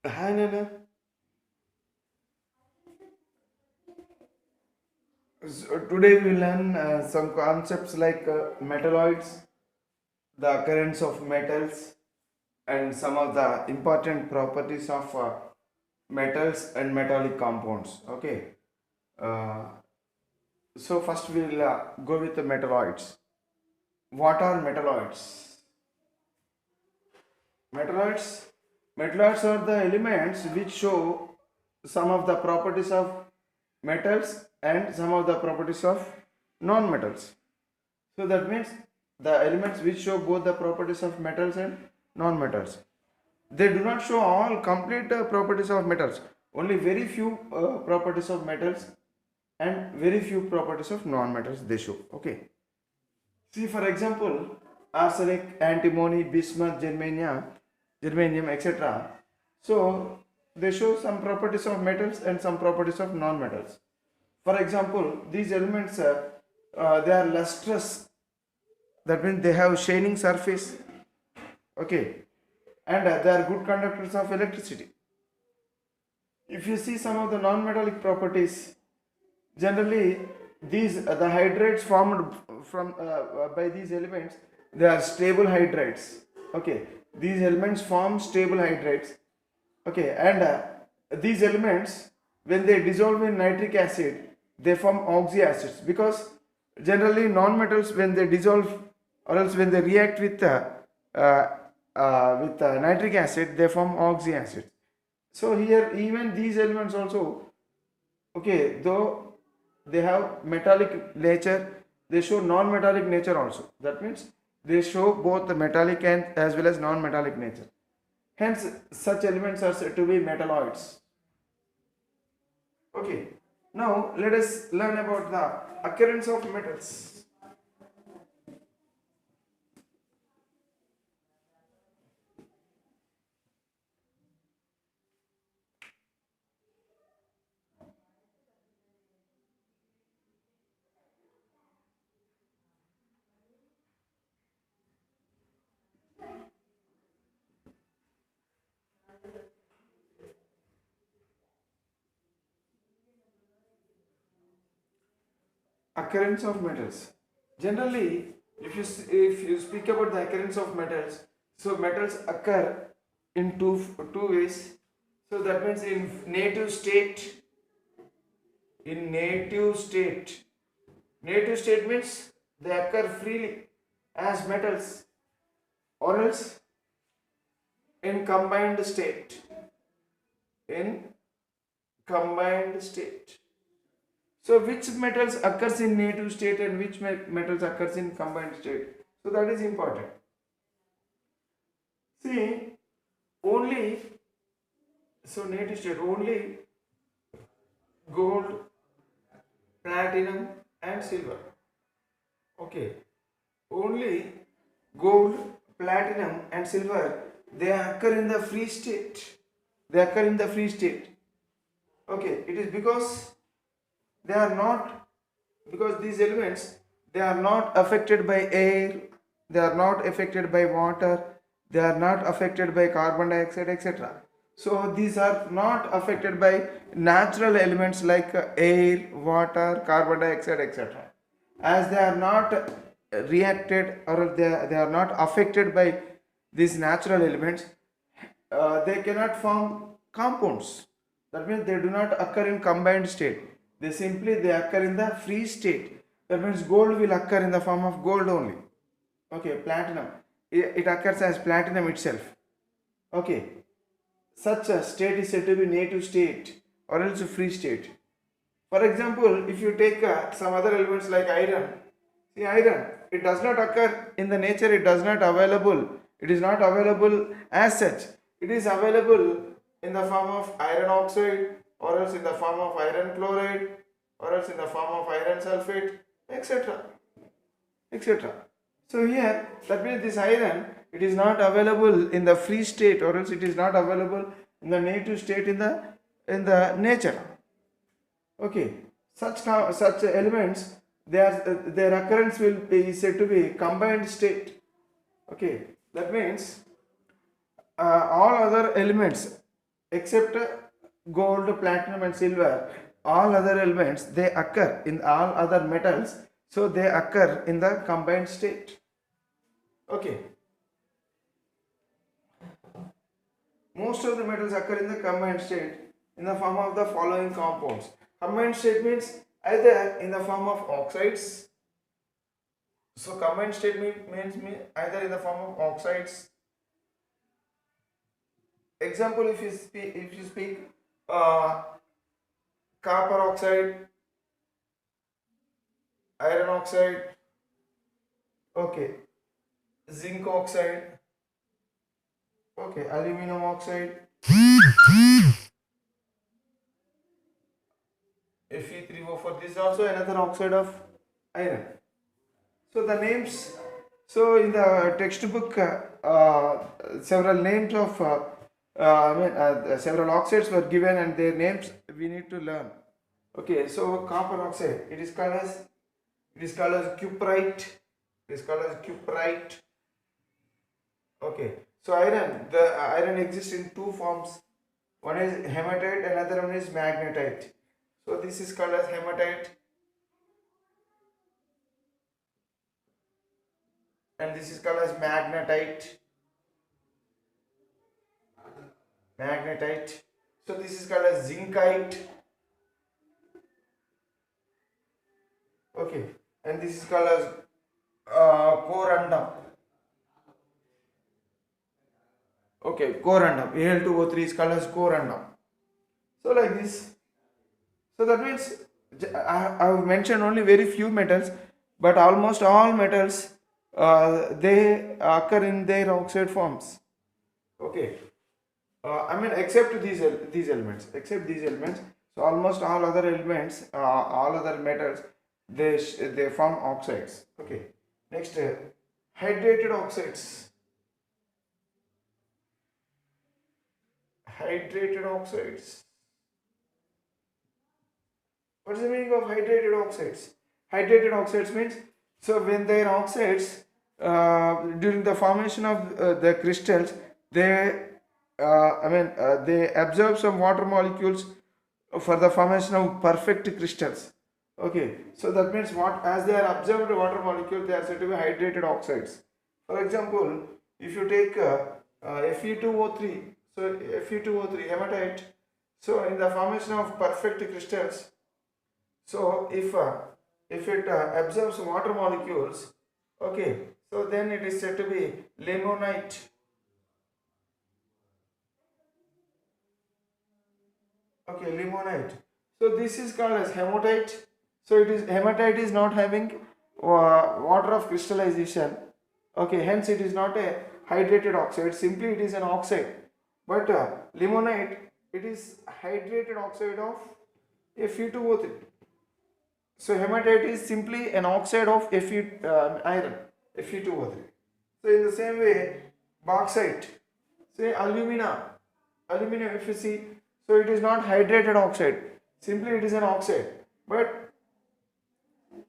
Hi Nana. So today we learn some concepts like metalloids, the occurrence of metals, and some of the important properties of metals and metallic compounds. Okay. Uh, so first we'll go with the metalloids. What are metalloids? Metalloids. Metalloids are the elements which show some of the properties of metals and some of the properties of non-metals. So that means the elements which show both the properties of metals and non-metals. They do not show all complete properties of metals. Only very few properties of metals and very few properties of non-metals they show. Okay. See, for example, arsenic, antimony, bismuth, germanium, etc. So they show some properties of metals and some properties of non-metals. For example, these elements they are lustrous. That means they have shining surface. Okay, and they are good conductors of electricity. If you see some of the non-metallic properties, generally these the hydrates formed from by these elements, they are stable hydrates. Okay, these elements form stable hydrates. Okay, and these elements, when they dissolve in nitric acid, they form oxyacids, because generally non-metals, when they dissolve or else when they react uh, with nitric acid, they form oxyacids. So here even these elements also, okay, though they have metallic nature, they show non-metallic nature also. That means they show both the metallic and as well as non-metallic nature. Hence, such elements are said to be metalloids. Okay, now let us learn about the occurrence of metals. Occurrence of metals. Generally, if you speak about the occurrence of metals, so metals occur in two ways. So that means in native state. In native state. Native state means they occur freely as metals, or else in combined state. In combined state. So which metals occurs in native state and which metals occurs in combined state? So that is important. See, only, so native state only gold, platinum and silver. Okay, only gold, platinum and silver, they occur in the free state. They occur in the free state. Okay, it is because they are not, because these elements, they are not affected by air, they are not affected by water, they are not affected by carbon dioxide, etc. So these are not affected by natural elements like air, water, carbon dioxide, etc. As they are not reacted, or they are not affected by these natural elements, they cannot form compounds. That means they do not occur in combined state. They occur in the free state. That means gold will occur in the form of gold only. Okay, platinum. It occurs as platinum itself. Okay, such a state is said to be native state or else a free state. For example, if you take some other elements like iron, see iron, it does not occur in the nature, it does not available. It is not available as such. It is available in the form of iron oxide, or else in the form of iron chloride, or else in the form of iron sulfate, etc. etc. So here, that means this iron, it is not available in the free state, or else it is not available in the native state in the nature. Okay, such elements, their occurrence will be said to be combined state. Okay, that means all other elements except gold, platinum and silver, all other elements, they occur in all other metals, so they occur in the combined state. Okay, most of the metals occur in the combined state in the form of the following compounds. Combined state means either in the form of oxides. So combined state means either in the form of oxides. Example, if you speak copper oxide, iron oxide, okay, zinc oxide, okay, aluminum oxide, Fe3O4. This is also another oxide of iron. So the names. So in the textbook, several names of several oxides were given, and their names we need to learn. Okay, so copper oxide, it is called as cuprite. It is called as cuprite. Okay, so iron, the iron exists in two forms. One is hematite, another one is magnetite. So this is called as hematite, and this is called as magnetite. Magnetite. So this is called as zincite. Okay, and this is called as corundum. Okay, corundum. Al2O3 is called as corundum. So like this. So that means I have mentioned only very few metals, but almost all metals they occur in their oxide forms. Okay, I mean except these elements. Except these elements, so almost all other elements, all other metals, they form oxides. Okay. Next, hydrated oxides. Hydrated oxides. What is the meaning of hydrated oxides? Hydrated oxides means, so when they are oxides, during the formation of the crystals, they they absorb some water molecules for the formation of perfect crystals. Okay, so that means what, as they are absorbed water molecule, they are said to be hydrated oxides. For example, if you take Fe2O3, so Fe2O3 hematite, so in the formation of perfect crystals, so if it absorbs water molecules, okay, so then it is said to be limonite. Okay, limonite. So this is called as hematite. So it is, hematite is not having water of crystallization. Okay, hence it is not a hydrated oxide. Simply it is an oxide. But limonite, it is hydrated oxide of Fe2O3. So hematite is simply an oxide of iron, Fe2O3. So in the same way, bauxite, say aluminum if you see, so it is not hydrated oxide, simply it is an oxide. But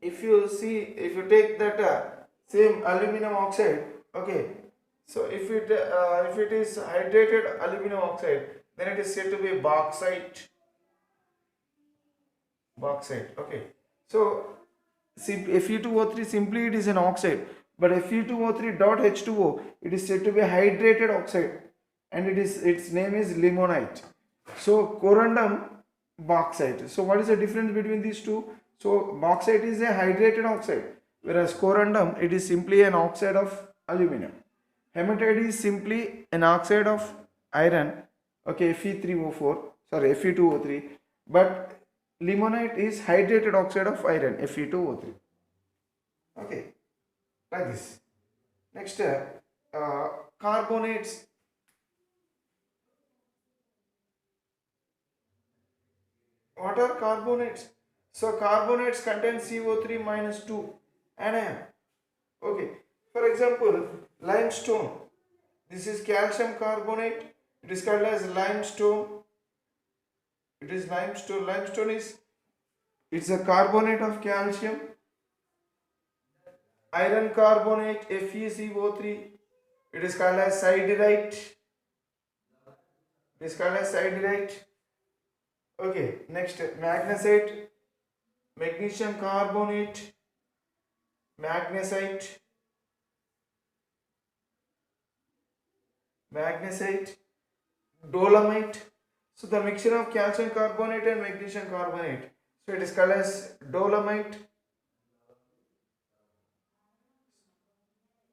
if you see, if you take that same aluminum oxide, okay, so if it is hydrated aluminum oxide, then it is said to be bauxite. Okay. So Fe2O3, simply it is an oxide, but Fe2O3 dot H2O, it is said to be hydrated oxide, and its name is limonite. So corundum, bauxite. So what is the difference between these two? So bauxite is a hydrated oxide, whereas corundum, it is simply an oxide of aluminum. Hematite is simply an oxide of iron, okay, Fe3O4, sorry, Fe2O3, but limonite is hydrated oxide of iron, Fe2O3. Okay, like this. Next, carbonates. What are carbonates? So carbonates contain CO3 minus 2 anion. Okay, for example, limestone. This is calcium carbonate. It is called as limestone. It is limestone. Limestone is, it's a carbonate of calcium. Iron carbonate, FeCO3. It is called as siderite. is called as siderite. Okay, next magnesite, magnesium carbonate, magnesite, dolomite. So the mixture of calcium carbonate and magnesium carbonate, so it is called as dolomite.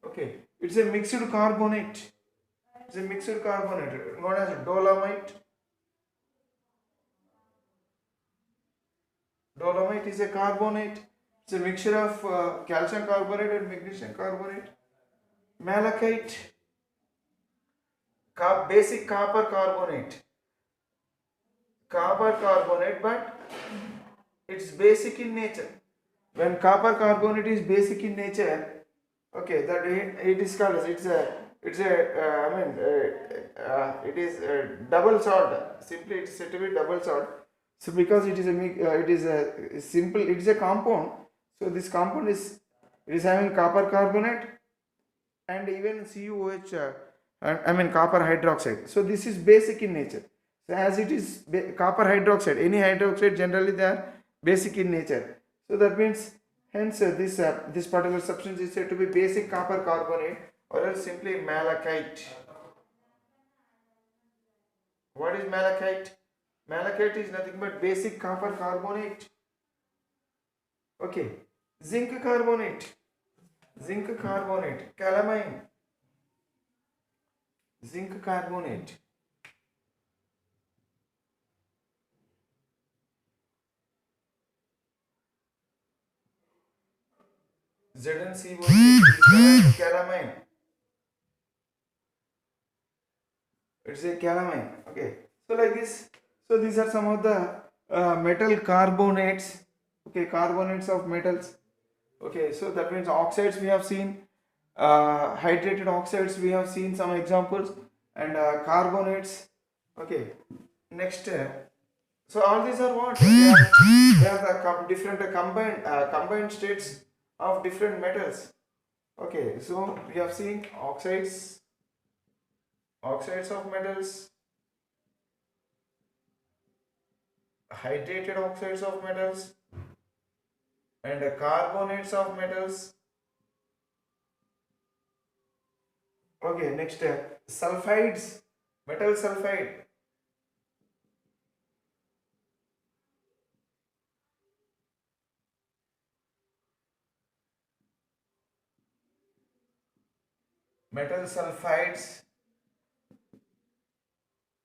Okay, it's a mixed carbonate. It's a mixed carbonate known as dolomite. Dolomite is a carbonate. It's a mixture of calcium carbonate and magnesium carbonate. Malachite, basic copper carbonate. Copper carbonate, but it's basic in nature. When copper carbonate is basic in nature, okay, that it is called as it is a double salt. Simply, it's said to be double salt. So because it is a simple, it is a compound. So this compound is, it is having copper carbonate and even CuOH. Copper hydroxide. So this is basic in nature. So as it is copper hydroxide, any hydroxide generally they are basic in nature. So that means hence this particular substance is said to be basic copper carbonate, or else simply malachite. What is malachite? Malachite is nothing but basic copper carbonate. Okay, zinc carbonate, calamine, zinc carbonate. ZnCO3 calamine. It's a calamine. Okay. So like this. So these are some of the metal carbonates. Okay, carbonates of metals. Okay, so that means oxides we have seen. Hydrated oxides we have seen some examples, and carbonates. Okay. Next. So all these are what? They are the different combined states of different metals. Okay, so we have seen oxides of metals, hydrated oxides of metals, and carbonates of metals. Okay, next sulfides, metal sulfide. Metal sulfides.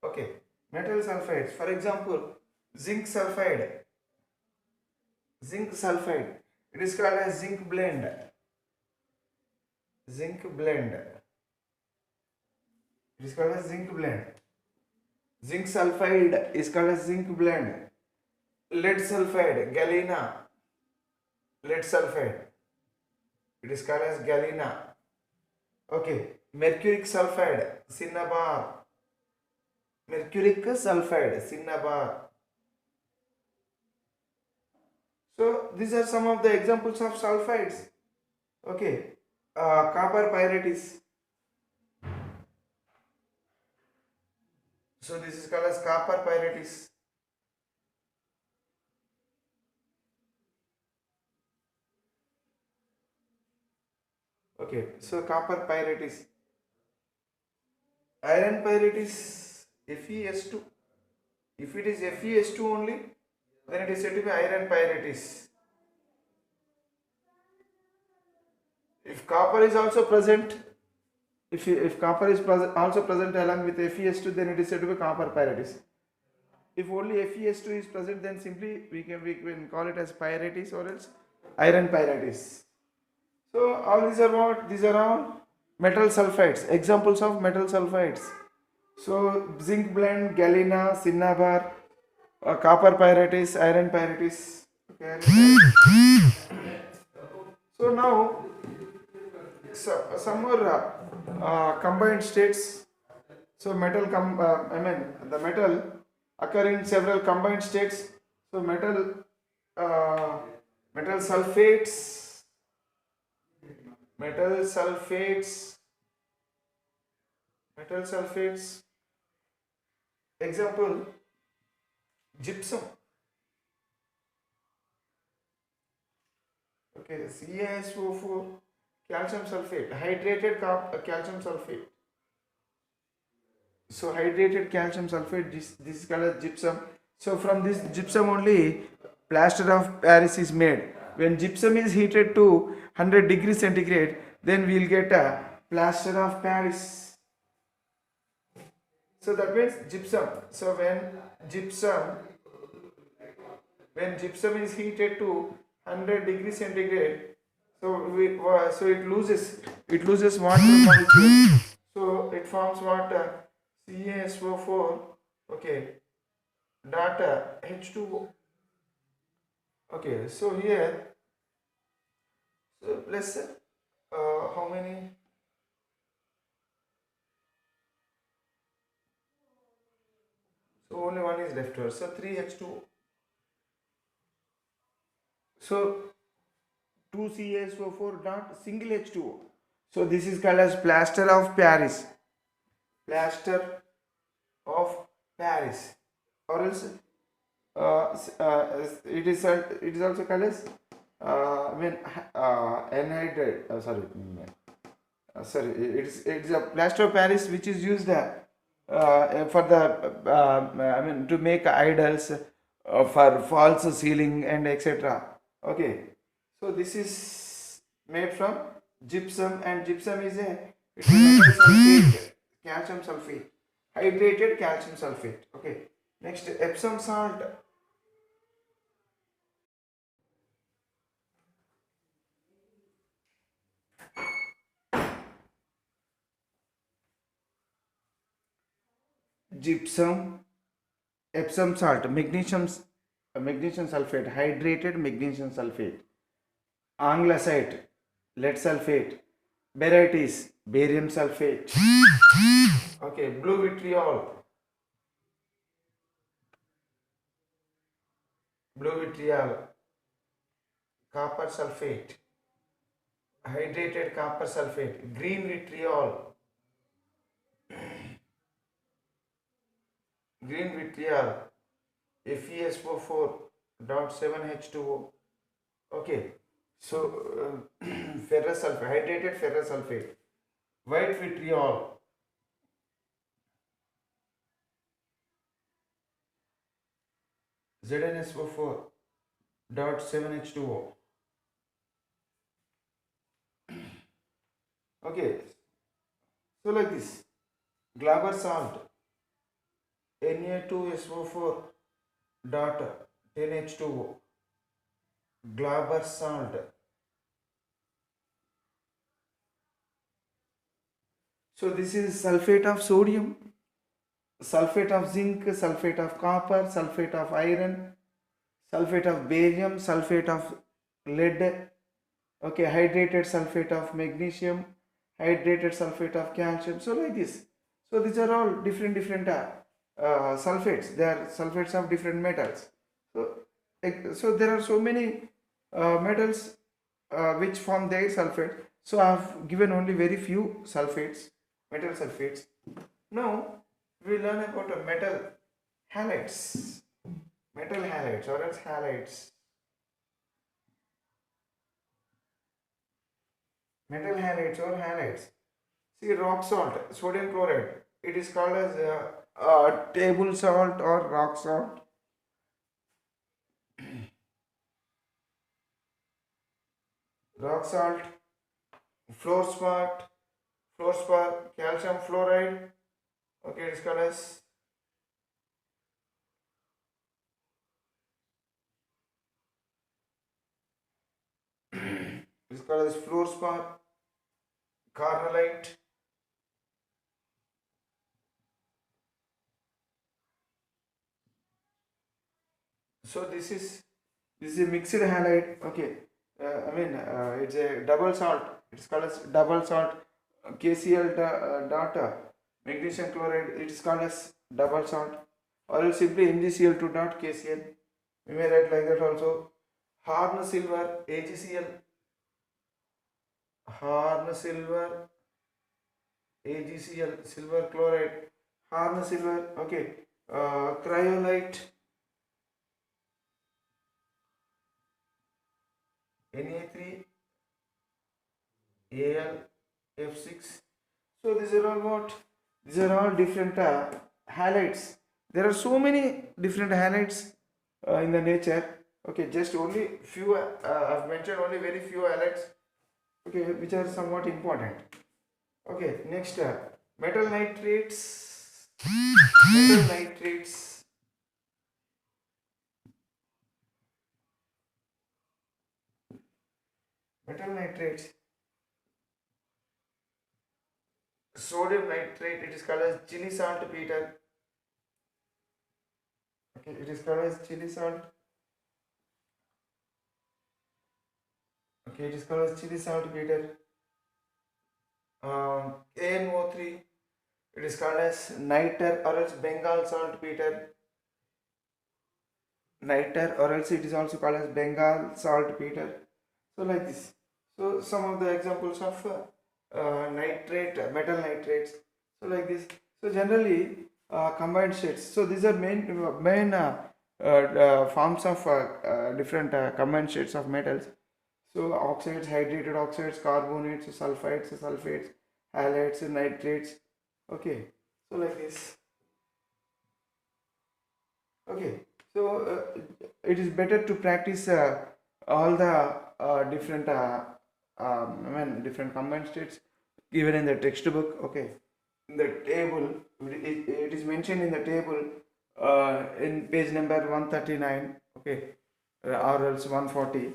Okay, metal sulfides. For example, zinc sulfide. Zinc sulfide. It is called as zinc blend. Zinc blend. It is called as zinc blend. Zinc sulfide is called as zinc blend. Lead sulfide, galena. Lead sulfide. It is called as galena. Okay. Mercuric sulfide, cinnabar. Mercuric sulfide, cinnabar. So these are some of the examples of sulfides. Okay. Copper pyrites. So this is called as copper pyrites. Okay, so copper pyrites. Iron pyrites, FeS2. If it is FeS2 only, then it is said to be iron pyrites. If copper is also present, if copper is also present along with FeS2, then it is said to be copper pyrites. If only FeS2 is present, then simply we can call it as pyrites or else iron pyrites. So all these are what? These are all metal sulfides, examples of metal sulfides. So zinc blend, galena, cinnabar, copper pyrites, iron pyrites. Okay. So now some more combined states. So the metal occur in several combined states. So uh, metal sulfates, metal sulfates, metal sulfates. Example, gypsum. Okay, CaSO4, calcium sulfate, hydrated calcium sulfate. So hydrated calcium sulfate, this is called as gypsum. So from this gypsum only plaster of Paris is made. When gypsum is heated to 100 degrees centigrade, then we will get a plaster of Paris. So that means gypsum. So when gypsum is heated to 100 degrees centigrade, so it loses water molecule. So it forms what, CaSO4. Okay, dot H2O. Okay, so here, so let's say, how many? So only one is left over. So 3H2O. So 2CaSO4 dot single H2O. So this is called as plaster of Paris. Plaster of Paris, or else it is also called as anhydride. Sorry, it's a plaster of Paris which is used for the to make idols, for false ceiling and etc. Okay, so this is made from gypsum, and gypsum is a it's a metal sulfate, calcium sulfate, hydrated calcium sulfate. Okay, next, Epsom salt. Gypsum, Epsom salt, magnesium sulfate, hydrated magnesium sulfate, anglasite, lead sulfate, barytes, barium sulfate. Okay, blue vitriol, copper sulfate, hydrated copper sulfate, green vitriol, FeSO4.7H2O. Okay, so ferrous sulfate, hydrated ferrous sulfate, white vitriol, ZnSO4.7H2O. Okay, so like this, Glauber salt, Na2SO4 dot 10H2O, Glauber salt. So this is sulfate of sodium, sulfate of zinc, sulfate of copper, sulfate of iron, sulfate of barium, sulfate of lead. Okay, hydrated sulfate of magnesium, hydrated sulfate of calcium. So like this. So these are all different sulfates. They are sulfates of different metals. So there are so many metals which form their sulfate. So I have given only very few sulfates, metal sulfates. Now we learn about metal halides, or else halides. Metal halides or halides. See, rock salt, sodium chloride. It is called as table salt or rock salt. Rock salt, fluorspar, calcium fluoride. Okay, it is called as fluorspar, carnallite. So this is a mixed halide. Okay, it's a double salt. It's called as double salt. KCl dot magnesium chloride. It is called as double salt, or else simply MgCl2 dot KCl. We may write like that also. Horn silver, AgCl. Horn silver, AgCl, silver chloride. Horn silver. Okay, cryolite, Na3, Al, F6. So these are all what? These are all different halides. There are so many different halides in the nature. Okay, just only few. I've mentioned only very few halides. Okay, which are somewhat important. Okay, next metal nitrates. Metal nitrates. Metal nitrates. Sodium nitrate. It is called as chili saltpeter. Okay, it is called as chili salt. Okay, it is called as chili saltpeter. ANO3. It is called as niter or else Bengal saltpeter. Niter or else it is also called as Bengal saltpeter. So like this. So some of the examples of nitrate, metal nitrates. So like this. So generally combined states. So these are main forms of different combined states of metals. So oxides, hydrated oxides, carbonates, sulfates, halides, nitrates. Okay. So like this. Okay. So it is better to practice all the different different combined states given in the textbook. Okay, in the table it is mentioned in the table in page number 139. Okay, or else 140.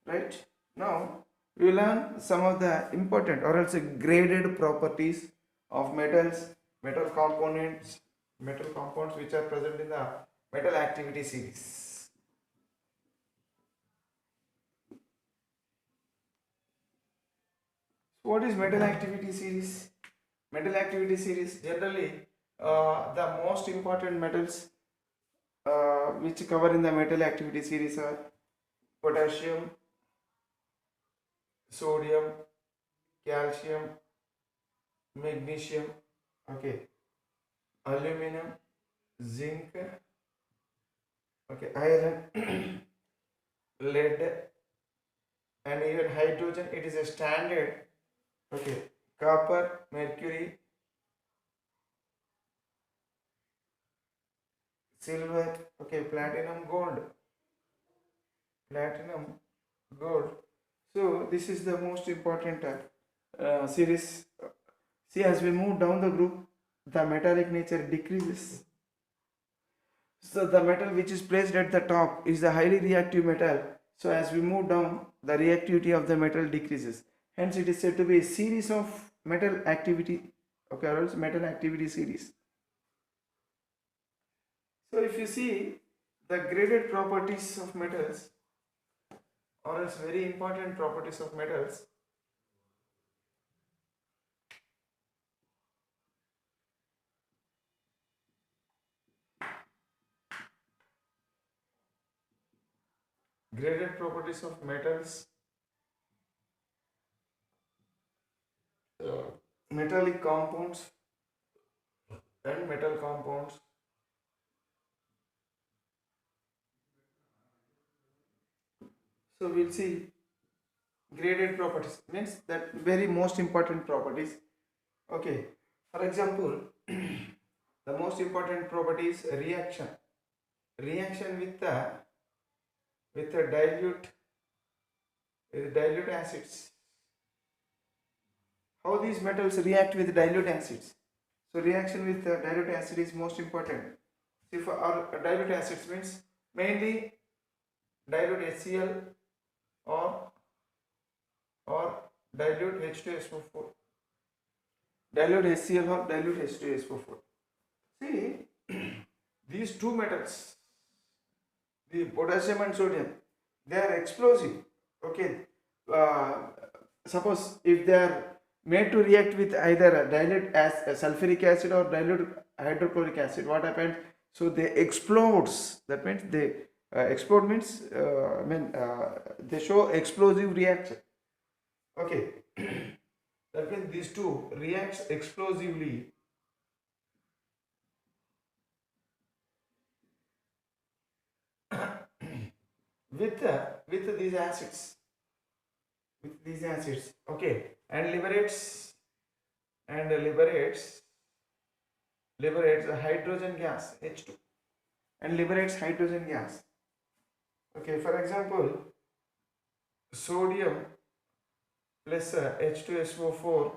Right now we learn some of the important or else graded properties of metals, metal compounds which are present in the metal activity series. So what is metal activity series? Metal activity series generally the most important metals which cover in the metal activity series are potassium, sodium, calcium, magnesium, okay, aluminum, zinc, okay, iron, lead, and even hydrogen. It is a standard. Okay, copper, mercury, silver, okay, platinum, gold. So this is the most important series. See, as we move down the group, the metallic nature decreases. So the metal which is placed at the top is the highly reactive metal. So as we move down, the reactivity of the metal decreases. Hence, it is said to be a series of metal activity, okay, or else metal activity series. So if you see the graded properties of metals, or else very important properties of metals, graded properties of metals, metallic compounds and metal compounds. So we'll see graded properties means that very most important properties. Okay, for example, the most important property is reaction. Reaction with the dilute acids. How these metals react with dilute acids? So reaction with dilute acid is most important. See, for our dilute acids means mainly dilute HCl or dilute H2SO4. Dilute HCl or dilute H2SO4. See, these two metals, the potassium and sodium, they are explosive. Okay, uh, suppose if they are made to react with either a dilute as sulfuric acid or dilute hydrochloric acid, what happens? So they explodes. That means they explode means they show explosive reaction. Okay, that means these two reacts explosively. with these acids, okay, and liberates liberates a hydrogen gas H2 and liberates hydrogen gas. Okay, for example, sodium plus H2SO4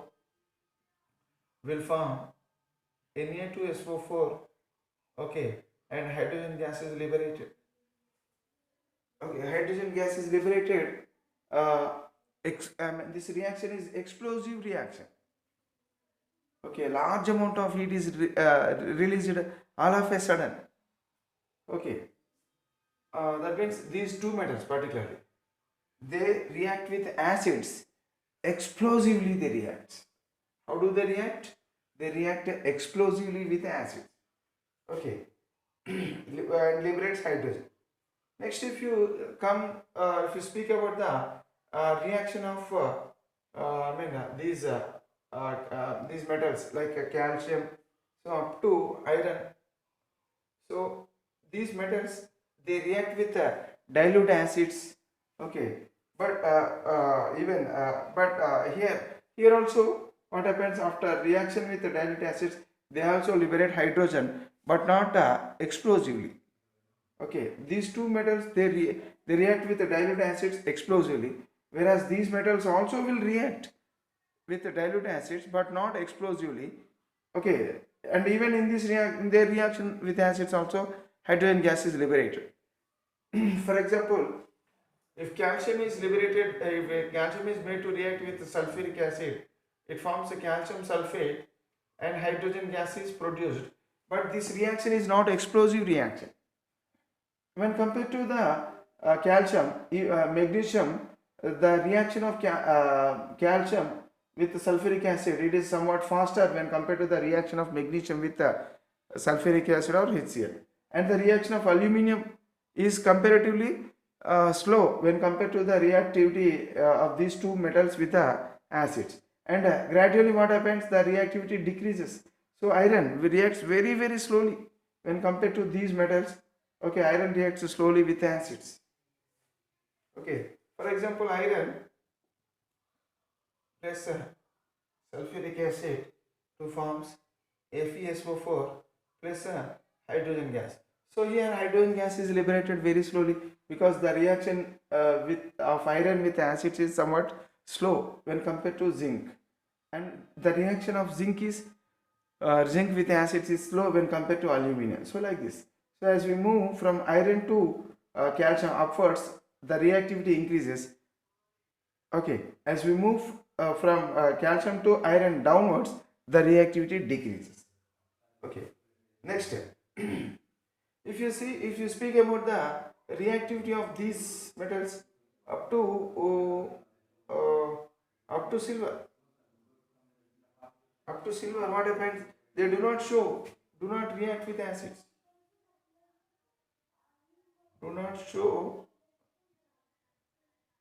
will form Na2SO4, okay, and hydrogen gas is liberated. Okay, hydrogen gas is liberated. This reaction is explosive reaction. Okay, large amount of heat is released all of a sudden. Okay, that means these two metals particularly, they react with acids. Explosively they react. How do they react? They react explosively with acids. Okay, and liberates hydrogen. Next, if you if you speak about the reaction of these metals like calcium, so up to iron. So these metals, they react with dilute acids. Okay, but here also what happens after reaction with the dilute acids? They also liberate hydrogen, but not explosively. Okay, these two metals, they react with the dilute acids explosively, whereas these metals also will react with the dilute acids but not explosively. Okay, and even in this in their reaction with acids also, hydrogen gas is liberated. For example, if calcium is liberated, if calcium is made to react with sulfuric acid, it forms a calcium sulfate and hydrogen gas is produced. But this reaction is not explosive reaction. When compared to the calcium, magnesium, the reaction of calcium with sulfuric acid, it is somewhat faster when compared to the reaction of magnesium with sulfuric acid or HCl. And the reaction of aluminum is comparatively slow when compared to the reactivity of these two metals with the acids. And gradually what happens, the reactivity decreases. So iron reacts very, very slowly when compared to these metals. Okay, iron reacts slowly with acids. Okay, for example, iron plus sulfuric acid to forms FeSO4 plus hydrogen gas. So here hydrogen gas is liberated very slowly because the reaction of iron with acids is somewhat slow when compared to zinc, and the reaction of zinc with acids is slow when compared to aluminum. So like this. So as we move from iron to calcium upwards, the reactivity increases. Okay, as we move from calcium to iron downwards, the reactivity decreases. Okay, next step. If you speak about the reactivity of these metals up to silver, what happens? They do not react with acids. Do not show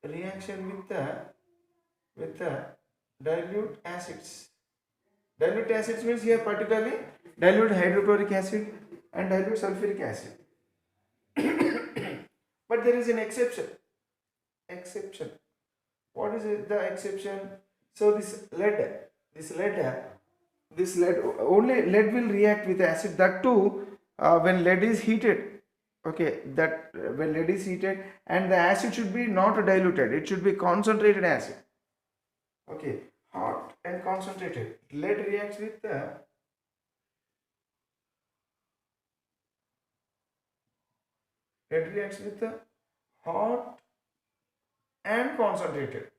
reaction with the dilute acids. Dilute acids means here particularly dilute hydrochloric acid and dilute sulfuric acid. But there is an exception. What is the exception? So this lead, only lead will react with acid. That too, when lead is heated. Okay, that when lead is heated, and the acid should be not diluted. It should be concentrated acid. Okay, hot and concentrated. Lead reacts with the hot and concentrated.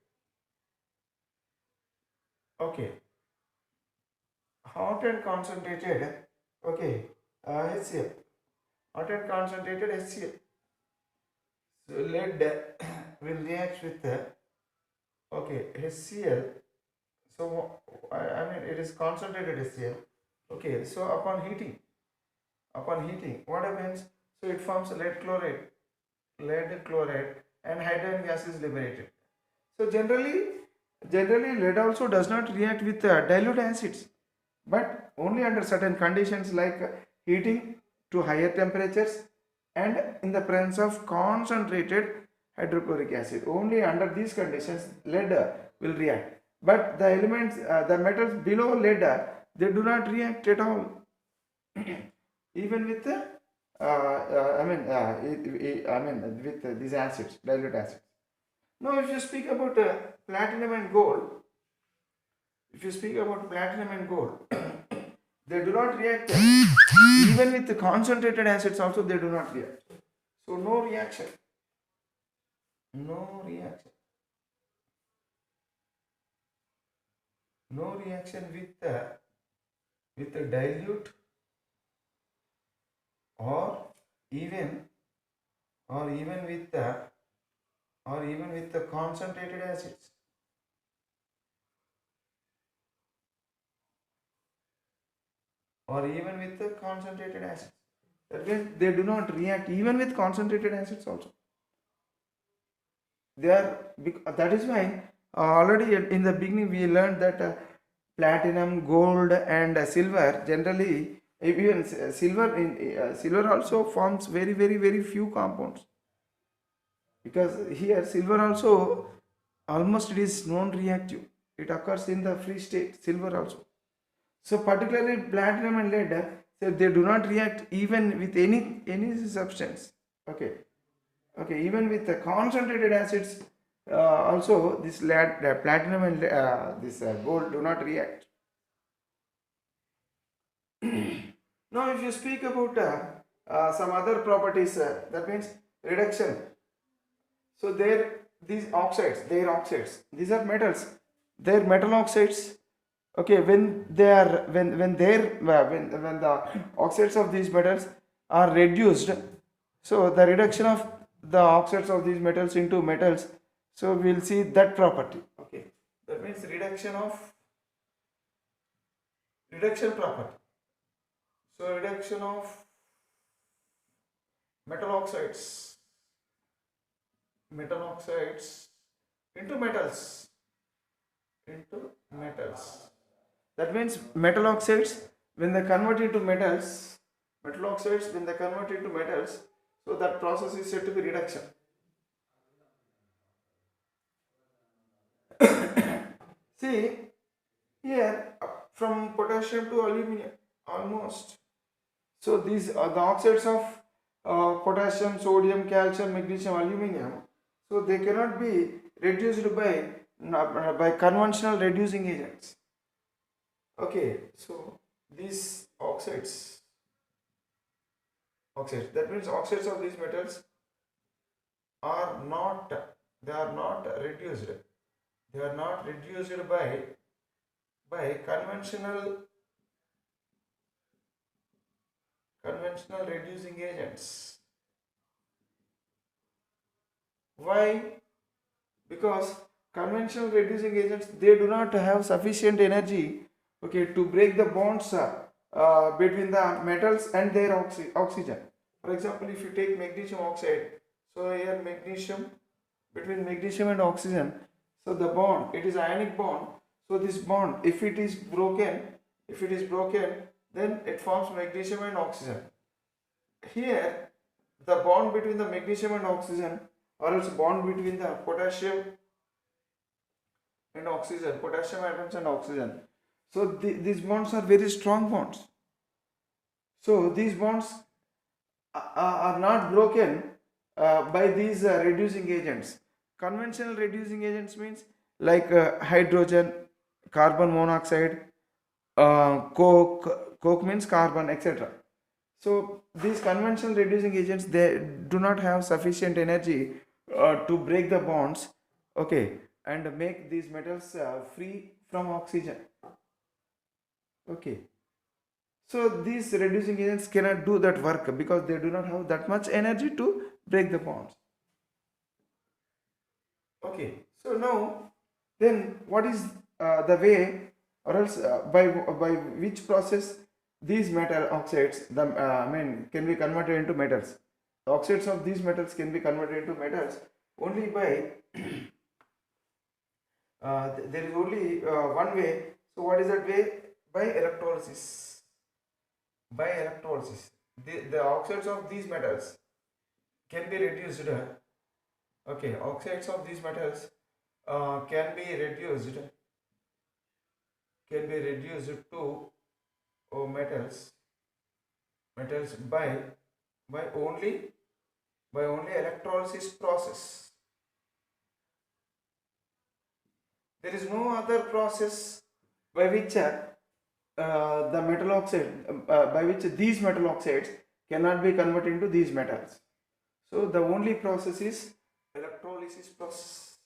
Okay, hot and concentrated. Okay, HCl. Hot and concentrated HCl. So lead will react with the HCl. So I mean it is concentrated HCl. Okay, so upon heating, what happens? So it forms lead chloride, and hydrogen gas is liberated. So generally lead also does not react with dilute acids, but only under certain conditions like heating to higher temperatures and in the presence of concentrated hydrochloric acid. Only under these conditions lead will react. But the elements, the metals below lead, they do not react at all. Even with with these acids, dilute acids. Now, if you speak about platinum and gold, if you speak about platinum and gold, they do not react. Even with the concentrated acids, also they do not react. So no reaction. No reaction. No reaction with the dilute or even with the concentrated acids. Or even with the concentrated acids. That means they do not react even with concentrated acids also. They are, that is why already in the beginning we learned that platinum, gold, and silver generally, even silver also forms very few compounds, because here silver also almost it is non-reactive. It occurs in the free state, silver also. So particularly platinum and lead, so they do not react even with any substance. Okay, okay, even with the concentrated acids, also this lead, platinum and this gold do not react. Now, if you speak about some other properties, that means reduction. So there, these oxides, these are metals. They're metal oxides. Okay, when they are when the oxides of these metals are reduced, so the reduction of the oxides of these metals into metals, so we'll see that property. Okay, that means reduction property. So reduction of metal oxides into metals. That means metal oxides, when they convert into metals, so that process is said to be reduction. See here, from potassium to aluminum, almost. So these are the oxides of potassium, sodium, calcium, magnesium, aluminum. So they cannot be reduced by conventional reducing agents. Okay, so these oxides, that means oxides of these metals are not, they are not reduced. They are not reduced by conventional reducing agents. Why? Because conventional reducing agents, they do not have sufficient energy, okay, to break the bonds between the metals and their oxygen. For example, if you take magnesium oxide, so here magnesium, between magnesium and oxygen, so the bond, it is ionic bond. So this bond, if it is broken, then it forms magnesium and oxygen. Here, the bond between the magnesium and oxygen, or else bond between the potassium and oxygen, potassium atoms and oxygen. So these bonds are very strong bonds. So these bonds are not broken by these reducing agents. Conventional reducing agents means like hydrogen, carbon monoxide, coke means carbon, etc. So these conventional reducing agents, they do not have sufficient energy to break the bonds, okay, and make these metals free from oxygen. Okay. So these reducing agents cannot do that work because they do not have that much energy to break the bonds. Okay. So now, then what is the way, or else by which process these metal oxides, can be converted into metals? The oxides of these metals can be converted into metals only by there is only one way. So what is that way? By electrolysis. The oxides of these metals can be reduced Okay, oxides of these metals can be reduced to metals by only electrolysis process. There is no other process by which the metal oxide by which these metal oxides cannot be converted into these metals. So the only process is electrolysis process.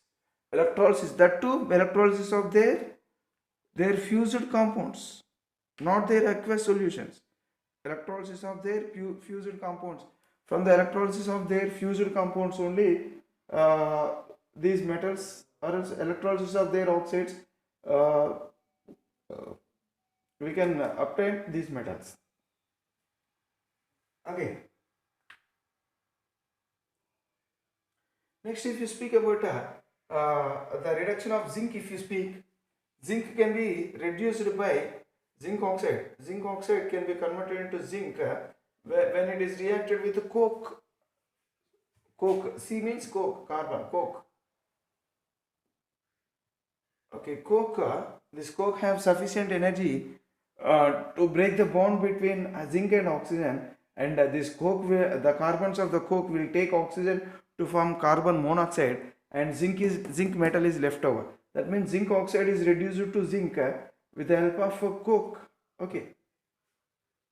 Electrolysis, that too electrolysis of their fused compounds, not their aqueous solutions. Electrolysis of their fused compounds. From the electrolysis of their fused compounds only, uh, these metals, or else electrolysis of their oxides, uh, we can obtain these metals. Okay. Next, if you speak about the reduction of zinc, if you speak, zinc can be reduced by zinc oxide. Zinc oxide can be converted into zinc when it is reacted with coke. Coke, C means coke, carbon, coke. Okay, coke, this coke have sufficient energy to break the bond between zinc and oxygen, and this coke will, the carbons of the coke will take oxygen to form carbon monoxide, and zinc metal is left over. That means zinc oxide is reduced to zinc with the help of coke. Okay,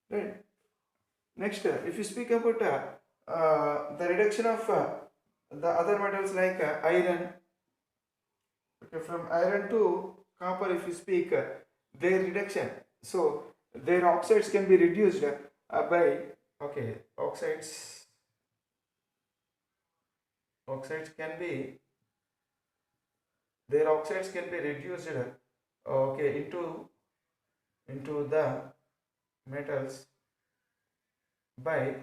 right. Next, if you speak about the reduction of the other metals like iron. Okay, from iron to copper, if you speak, their reduction. So their oxides can be reduced by, okay, oxides can be, their oxides can be reduced okay, into the metals by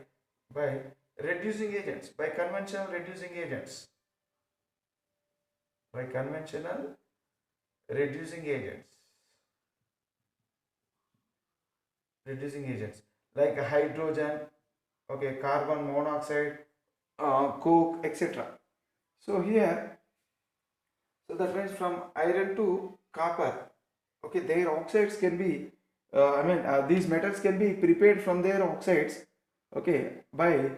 by reducing agents, by conventional reducing agents, by conventional reducing agents, reducing agents like hydrogen, okay, carbon monoxide, coke, etc. So here, so that means from iron to copper, okay, their oxides can be, these metals can be prepared from their oxides, okay, in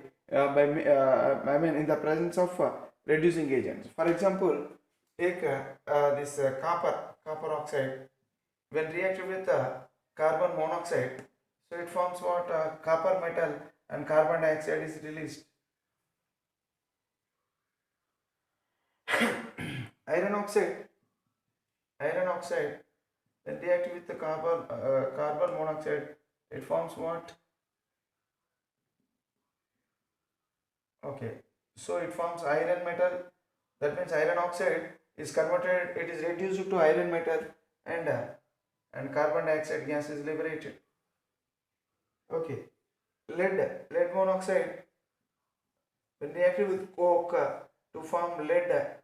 the presence of reducing agents. For example, take this copper oxide when reacted with carbon monoxide, so it forms what copper metal and carbon dioxide is released. Iron oxide, iron oxide, when reacted with the carbon monoxide, it forms what? Okay, so it forms iron metal. That means iron oxide is converted. It is reduced to iron metal, and and carbon dioxide gas is liberated. Okay, lead monoxide when reacted with coke to form lead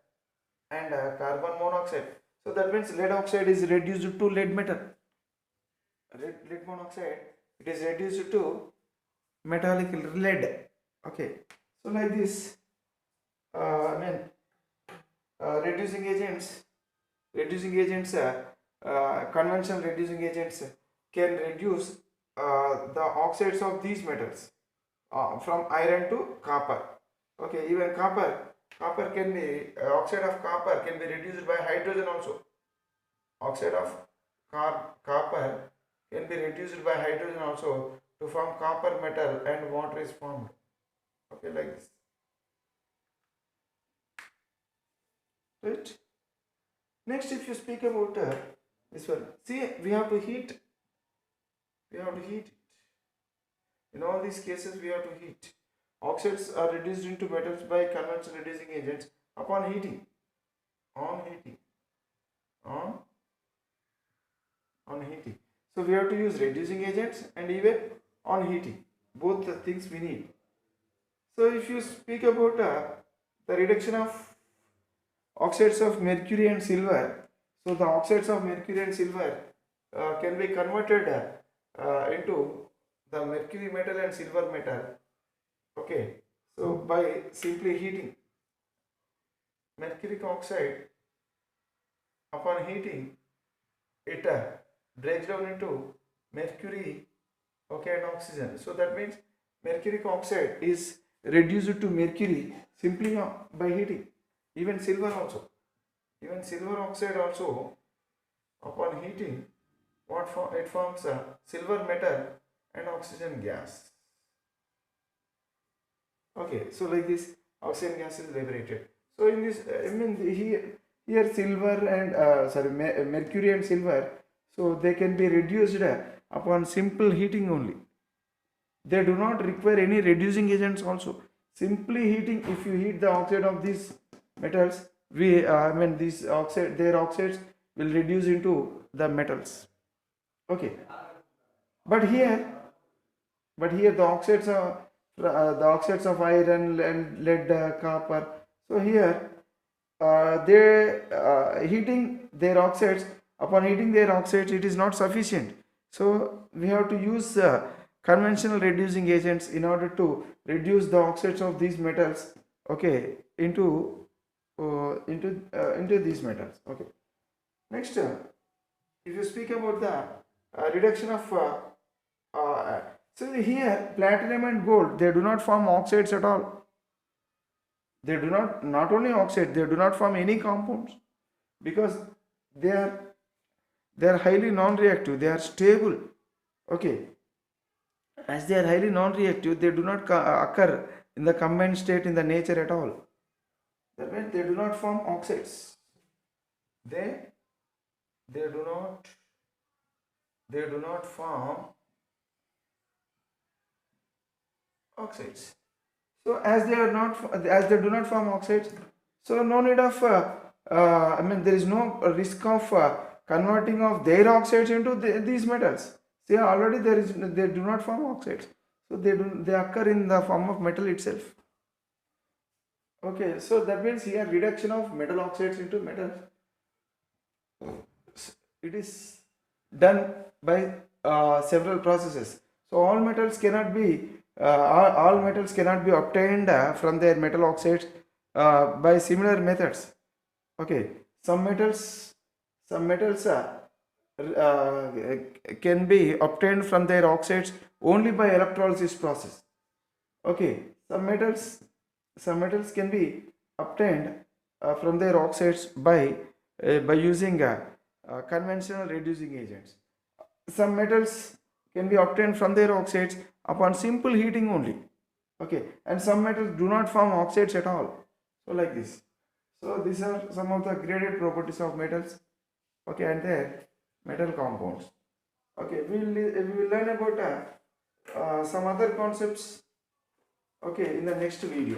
and carbon monoxide. So that means lead oxide is reduced to lead metal. Lead monoxide, it is reduced to metallic lead. Okay, so like this, reducing agents, conventional reducing agents can reduce the oxides of these metals from iron to copper. Okay, even copper can be oxide of copper can be reduced by hydrogen also. Oxide of copper can be reduced by hydrogen also to form copper metal, and water is formed. Okay, like this. Right. Next, if you speak about this one, see, we have to heat. We have to heat it. In all these cases, we have to heat. Oxides are reduced into metals by conventional reducing agents upon heating. On heating. On heating. So we have to use reducing agents and even on heating. Both the things we need. So if you speak about the reduction of oxides of mercury and silver, so the oxides of mercury and silver can be converted into the mercury metal and silver metal. Okay, so by simply heating. mercuric oxide, upon heating, it breaks down into mercury, okay, and oxygen. So that means mercuric oxide is reduced to mercury simply by heating. Even silver also. Even silver oxide also, upon heating, it forms a silver metal and oxygen gas. Okay, so like this, oxygen gas is liberated. So in this, I mean here silver and mercury and silver, so they can be reduced upon simple heating only. They do not require any reducing agents also. Simply heating, if you heat the oxide of these metals, these oxide, their oxides will reduce into the metals. Okay, but here, the oxides are the oxides of iron and lead, copper. So here, they heating their oxides. Upon heating their oxides, it is not sufficient. So we have to use conventional reducing agents in order to reduce the oxides of these metals. Okay, into these metals. Okay. Next, if you speak about the reduction of uh, so here platinum and gold, they do not form oxides at all. They do not only oxide, they do not form any compounds because they are highly non-reactive, they are stable. Okay, as they are highly non-reactive, they do not occur in the combined state in the nature at all. That means they do not form oxides. They do not form oxides. So as they do not form oxides, so no need of there is no risk of converting of their oxides into these metals. See, already they do not form oxides, so they occur in the form of metal itself. Okay, so that means here reduction of metal oxides into metals, it is done by several processes. So all metals cannot be all metals cannot be obtained from their metal oxides by similar methods. Okay, some metals uh, can be obtained from their oxides only by electrolysis process. Okay, some metals can be obtained from their oxides by using conventional reducing agents. Some metals can be obtained from their oxides upon simple heating only. Okay, and some metals do not form oxides at all. So like this. So these are some of the graded properties of metals. Okay, and their metal compounds. Okay, we will learn about some other concepts. Okay, in the next video.